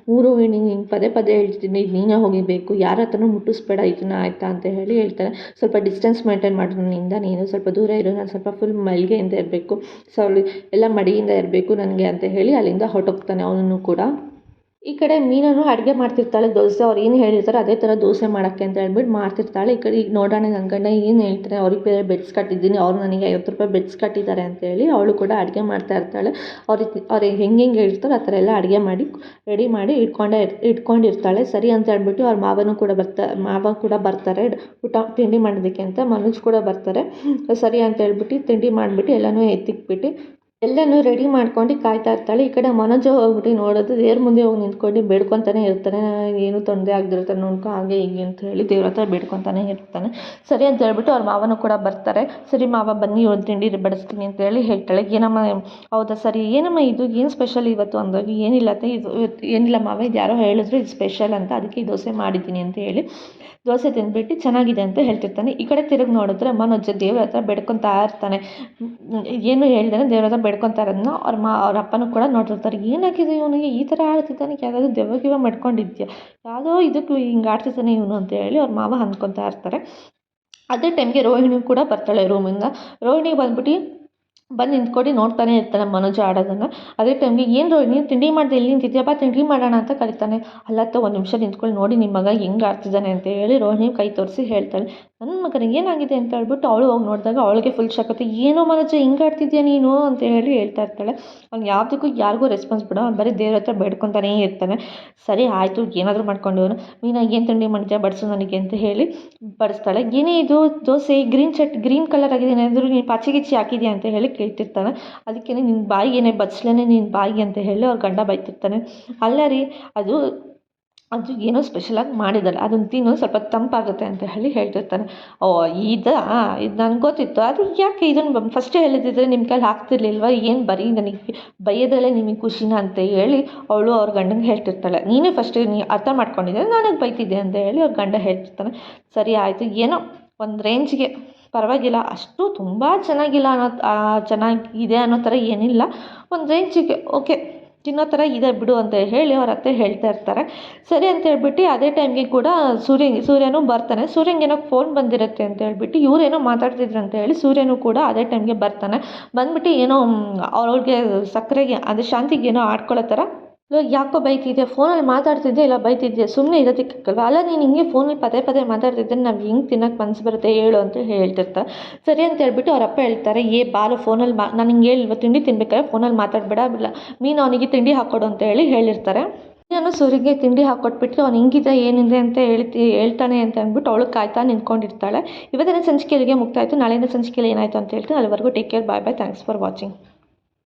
ರೋಹಿಣಿ ಹಿಂಗೆ ಪದೇ ಹೇಳ್ತಿದ್ದೀನಿ, ಇದು ನೀನೇ ಹೋಗಿಬೇಕು, ಯಾರ ಹತ್ರನೂ ಮುಟ್ಟಿಸ್ಬೇಡ ಇದನ್ನು ಆಯಿತಾ ಅಂತ ಹೇಳಿ ಹೇಳ್ತಾರೆ. ಸ್ವಲ್ಪ ಡಿಸ್ಟೆನ್ಸ್ ಮೇಂಟೈನ್ ಮಾಡು ನನ್ನಿಂದ, ನೀನು ಸ್ವಲ್ಪ ದೂರ ಇರು, ನಾನು ಸ್ವಲ್ಪ ಫುಲ್ ಮಲ್ಲಿಗೆಯಿಂದ ಇರಬೇಕು, ಎಲ್ಲ ಮಡಿಯಿಂದ ಇರಬೇಕು ನನಗೆ ಅಂತ ಹೇಳಿ ಅಲ್ಲಿಂದ ಹೊರಟೋಗ್ತಾನೆ ಅವನು ಕೂಡ. ಈ ಕಡೆ ಮೀನೂ ಅಡುಗೆ ಮಾಡ್ತಿರ್ತಾಳೆ. ದೋಸೆ ಅವ್ರು ಏನು ಹೇಳಿರ್ತಾರೆ ಅದೇ ಥರ ದೋಸೆ ಮಾಡೋಕ್ಕೆ ಅಂತ ಹೇಳ್ಬಿಟ್ಟು ಮಾಡ್ತಿರ್ತಾಳೆ. ಈ ಕಡೆ ಈಗ ನೋಡೋಣ ನನ್ನ ಗಂಡ ಏನು ಹೇಳ್ತಾರೆ, ಅವ್ರಿಗೆ ಬೇರೆ ಬೆಡ್ಸ್ ಕಟ್ಟಿದ್ದೀನಿ, ಅವ್ರು ನನಗೆ 50 ರೂಪಾಯಿ ಬೆಡ್ಸ್ ಕಟ್ಟಿದ್ದಾರೆ ಅಂತೇಳಿ ಅವಳು ಕೂಡ ಅಡುಗೆ ಮಾಡ್ತಾ ಇರ್ತಾಳೆ. ಅವ್ರಿಗೆ ಹೆಂಗೆ ಹೇಳ್ತಾರೋ ಆ ಥರ ಎಲ್ಲ ಅಡುಗೆ ಮಾಡಿ ರೆಡಿ ಮಾಡಿ ಇಟ್ಕೊಂಡಿರ್ತಾಳೆ. ಸರಿ ಅಂತ ಹೇಳ್ಬಿಟ್ಟು ಅವ್ರ ಮಾವ ಕೂಡ ಬರ್ತಾರೆ ತಿಂಡಿ ಮಾಡೋದಕ್ಕೆ ಅಂತ. ಮನೋಜ್ ಕೂಡ ಬರ್ತಾರೆ. ಸರಿ ಅಂತ ಹೇಳ್ಬಿಟ್ಟು ತಿಂಡಿ ಮಾಡಿಬಿಟ್ಟು ಎಲ್ಲನೂ ಎತ್ತಿಕ್ಬಿಟ್ಟು ಎಲ್ಲನೂ ರೆಡಿ ಮಾಡ್ಕೊಂಡು ಕಾಯ್ತಾ ಇರ್ತಾಳೆ. ಈ ಕಡೆ ಮನೋಜ ಹೋಗ್ಬಿಟ್ಟು ನೋಡೋದು ದೇವ್ರ ಮುಂದೆ ಹೋಗಿ ನಿಂತ್ಕೊಂಡು ಬೇಡ್ಕೊತಾನೆ ಇರ್ತಾನೆ, ಏನು ತೊಂದರೆ ಆಗದಿರ್ತಾನೆ ನೋಡ್ಕೊ ಹಾಗೆ ಹೀಗೆ ಅಂತ ಹೇಳಿ ದೇವ್ರ ಹತ್ರ ಬೇಡ್ಕೊತಾನೆ ಇರ್ತಾನೆ. ಸರಿ ಅಂತ ಹೇಳ್ಬಿಟ್ಟು ಅವ್ರ ಮಾವನೂ ಕೂಡ ಬರ್ತಾರೆ. ಸರಿ ಮಾವ ಬನ್ನಿ ಒಂದು ತಿಂಡಿ ಬಡಿಸ್ತೀನಿ ಅಂತ ಹೇಳಿ ಹೇಳ್ತಾಳೆ. ಏನಮ್ಮ, ಹೌದಾ ಸರಿ, ಏನಮ್ಮ ಇದು ಏನು ಸ್ಪೆಷಲ್ ಇವತ್ತು ಅಂದಾಗ, ಏನಿಲ್ಲ ಏನಿಲ್ಲ ಮಾವ, ಇದು ಯಾರೋ ಹೇಳಿದ್ರು ಇದು ಸ್ಪೆಷಲ್ ಅಂತ, ಅದಕ್ಕೆ ಈ ದೋಸೆ ಮಾಡಿದ್ದೀನಿ ಅಂತ ಹೇಳಿ ದೋಸೆ ತಿಂದ್ಬಿಟ್ಟು ಚೆನ್ನಾಗಿದೆ ಅಂತ ಹೇಳ್ತಿರ್ತಾನೆ. ಈ ಕಡೆ ತಿರುಗಿ ನೋಡಿದ್ರೆ ಮನೋಜ ದೇವ್ರ ಹತ್ರ ಬೇಡ್ಕೊತಾ ಇರ್ತಾನೆ. ಏನು ಹೇಳ್ದೇನೆ ದೇವ್ರ ಹತ್ರ ಬೇಡ್ಕೊತಾ ಇರೋದನ್ನ ಅವ್ರ ಅಪ್ಪನೂ ಕೂಡ ನೋಡಿರ್ತಾರೆ. ಏನಾಗಿದೆ ಇವನಿಗೆ ಈ ಥರ ಆಡ್ತಿದ್ದಾನೆ, ಯಾವುದಾದ್ರು ದೆವ್ವ ಮಾಡ್ಕೊಂಡಿದ್ಯಾ, ಯಾವುದೋ ಇದಕ್ಕೂ ಹಿಂಗೆ ಆಡ್ತಿದ್ದಾನೆ ಇವನು ಅಂತ ಹೇಳಿ ಅವ್ರ ಮಾವ ಅಂದ್ಕೊತಾ ಇರ್ತಾರೆ. ಅದೇ ಟೈಮ್ಗೆ ರೋಹಿಣಿ ಕೂಡ ಬರ್ತಾಳೆ ರೂಮಿಂದ. ರೋಹಿಣಿ ಬಂದು ನಿಂತ್ಕೊಂಡು ನೋಡ್ತಾನೆ ಇರ್ತಾನೆ ಮನೋಜ ಆಡೋದನ್ನು. ಅದೇ ಟೈಮ್ಗೆ ಏನು ರೋಹಿಣಿ ತಿಂಡಿ ಮಾಡಿದೆ, ಇಲ್ಲಿ ನಿಂತಿದ್ಯಪ್ಪ, ತಿಂಡಿ ಮಾಡೋಣ ಅಂತ ಕರಿತಾನೆ. ಅಲ್ಲತ್ತ ಒಂದು ನಿಮಿಷ ನಿಂತ್ಕೊಂಡು ನೋಡಿ ನಿಮ್ಮ ಮಗ ಹೆಂಗೆ ಆಡ್ತಿದ್ದಾನೆ ಅಂತ ಹೇಳಿ ರೋಹಿಣಿ ಕೈ ತೋರಿಸಿ ಹೇಳ್ತಾಳೆ. ನನ್ನ ಮಗನಿಗೆ ಏನಾಗಿದೆ ಅಂತ ಹೇಳ್ಬಿಟ್ಟು ಅವಳು ಹೋಗಿ ನೋಡಿದಾಗ ಅವಳಿಗೆ ಫುಲ್ ಶಾಕತ್ತೆ. ಏನೋ ಮನೋಜ ಹಿಂಗೆ ಆಡ್ತಿದ್ಯಾ ನೀನು ಅಂತ ಹೇಳಿ ಹೇಳ್ತಾ ಇರ್ತಾಳೆ. ಅವ್ನು ಯಾವುದಕ್ಕೂ ಯಾರಿಗೂ ರೆಸ್ಪಾನ್ಸ್ ಬಿಡೋ, ಅವ್ನು ಬರೀ ದೇವ್ರ ಹತ್ರ ಬೇಡ್ಕೊತಾನೇ ಇರ್ತಾನೆ. ಸರಿ ಆಯಿತು, ಏನಾದರೂ ಮಾಡ್ಕೊಂಡು ಮೀನಾ ಏನು ತಿಂಡಿ ಮಾಡಿದ್ಯಾ ಬಡಿಸು ನನಗೆ ಅಂತ ಹೇಳಿ ಬಡಿಸ್ತಾಳೆ. ಏನೇ ಇದು ದೋಸೆ ಗ್ರೀನ್ ಕಲರ್ ಆಗಿದೆ, ಏನಾದರೂ ನೀನು ಪಾಚಿ ಹಾಕಿದ್ಯಾ ಅಂತ ಹೇಳಿ ಕೇಳ್ತಿರ್ತಾನೆ. ಅದಕ್ಕೆ ನಿನ್ನ ಬಾಯಿಗೆ ಏನೇ ಬಡಿಸ್ಲೇನೆ ನಿನ್ನ ಬಾಯಿಗೆ ಅಂತ ಹೇಳಿ ಅವ್ರ ಗಂಡ ಬೈತಿರ್ತಾನೆ. ಅಲ್ಲ ರೀ, ಅದು ಏನೋ ಸ್ಪೆಷಲಾಗಿ ಮಾಡಿದ್ದಾರೆ, ಅದನ್ನು ತಿನ್ನು ಸ್ವಲ್ಪ ತಂಪಾಗುತ್ತೆ ಅಂತ ಹೇಳಿ ಹೇಳ್ತಿರ್ತಾನೆ. ಓ ಇದು ನನಗೆ ಗೊತ್ತಿತ್ತು, ಅದು ಯಾಕೆ ಇದನ್ನು ಫಸ್ಟೇ ಹೇಳಿದ್ರೆ ನಿಮ್ಮ ಕೈಲಿ ಹಾಕ್ತಿರ್ಲಿಲ್ವ, ಏನು ಬರೀ ನನಗೆ ಬೈಯೋದ್ರಲ್ಲೇ ನಿಮಗೆ ಖುಷಿನ ಅಂತ ಹೇಳಿ ಅವಳು ಅವ್ರ ಗಂಡಂಗೆ ಹೇಳ್ತಿರ್ತಾಳೆ. ನೀನೇ ಫಸ್ಟ್ ಅರ್ಥ ಮಾಡ್ಕೊಂಡಿದ್ದೆ, ನನಗೆ ಬೈತಿದ್ದೆ ಅಂತ ಹೇಳಿ ಅವ್ರ ಗಂಡ ಹೇಳ್ತಿರ್ತಾನೆ. ಸರಿ ಆಯಿತು, ಏನೋ ಒಂದು ರೇಂಜ್ಗೆ ಪರವಾಗಿಲ್ಲ, ಅಷ್ಟು ತುಂಬ ಚೆನ್ನಾಗಿಲ್ಲ ಚೆನ್ನಾಗಿದೆ ಅನ್ನೋ ಥರ ಏನಿಲ್ಲ, ಒಂದು ರೇಂಜಿಗೆ ಓಕೆ ತಿನ್ನೋ ಥರ ಇದೆ ಬಿಡು ಅಂತ ಹೇಳಿ ಅವ್ರ ಅತ್ತೆ ಹೇಳ್ತಾ ಇರ್ತಾರೆ. ಸರಿ ಅಂತ ಹೇಳ್ಬಿಟ್ಟು ಅದೇ ಟೈಮ್ಗೆ ಕೂಡ ಸೂರ್ಯನೂ ಬರ್ತಾನೆ. ಏನೋ ಫೋನ್ ಬಂದಿರುತ್ತೆ ಅಂತ ಹೇಳ್ಬಿಟ್ಟು ಇವರೇನೋ ಮಾತಾಡ್ತಿದ್ರು ಅಂತ ಹೇಳಿ ಸೂರ್ಯನೂ ಕೂಡ ಅದೇ ಟೈಮ್ಗೆ ಬರ್ತಾನೆ. ಬಂದ್ಬಿಟ್ಟು ಏನೋ ಅವ್ರಿಗೆ ಸಕ್ಕರೆಗೆ ಅದೇ ಶಾಂತಿಗೆ ಏನೋ ಆಡ್ಕೊಳ್ಳೋ ಥರ, ಯಾಕೋ ಬೈತಿದ್ದೆ, ಫೋನಲ್ಲಿ ಮಾತಾಡ್ತಿದ್ದೆ ಇಲ್ಲ ಬೈತಿದ್ದೆ, ಸುಮ್ಮನೆ ಇರೋದಕ್ಕಲ್ವ, ಅಲ್ಲ ನೀನು ಹಿಂಗೆ ಫೋನಲ್ಲಿ ಪದೇ ಮಾತಾಡ್ತಿದ್ದೆ, ನಾವು ಹೆಂಗೆ ತಿನ್ನೋಕ್ಕೆ ಮನಸ್ಸು ಬರುತ್ತೆ ಹೇಳು ಅಂತ ಹೇಳ್ತಿರ್ತಾರೆ. ಸರಿ ಅಂತ ಹೇಳ್ಬಿಟ್ಟು ಅವ್ರ ಅಪ್ಪ ಹೇಳ್ತಾರೆ, ಬಾರು ಫೋನಲ್ಲಿ ನಾನು ಹಿಂಗೆ ಹೇಳಿಲ್ವ ತಿಂಡಿ ತಿನ್ಬೇಕಾದ್ರೆ ಫೋನಲ್ಲಿ ಮಾತಾಡಬೇಡ, ಮೀನು ಅವನಿಗೆ ತಿಂಡಿ ಹಾಕ್ಕೊಡು ಅಂತ ಹೇಳಿರ್ತಾರೆ. ನಾನು ಸೂರಿಗೆ ತಿಂಡಿ ಹಾಕ್ಕೊಟ್ಬಿಟ್ಟು ಅವ್ನು ಹಿಂಗಿದೆ ಏನಿದೆ ಅಂತ ಹೇಳ್ತಾನೆ ಅಂತ ಅಂದ್ಬಿಟ್ಟು ಅವಳು ಕಾಯ್ತಾ ನಿಂತ್ಕೊಂಡಿರ್ತಾಳೆ. ಇವತ್ತಿನ ಸಂಚಿಕೆ ಇಲ್ಲಿಗೆ ಮುಕ್ತಾಯ ಆಯಿತು. ನಾಳಿನ ಸಂಚಿಕೆಯಲ್ಲಿ ಏನಾಯಿತು ಅಂತ ಹೇಳ್ತೀನಿ. ಅಲ್ಲಿವರೆಗೂ take care, bye bye, thanks for watching.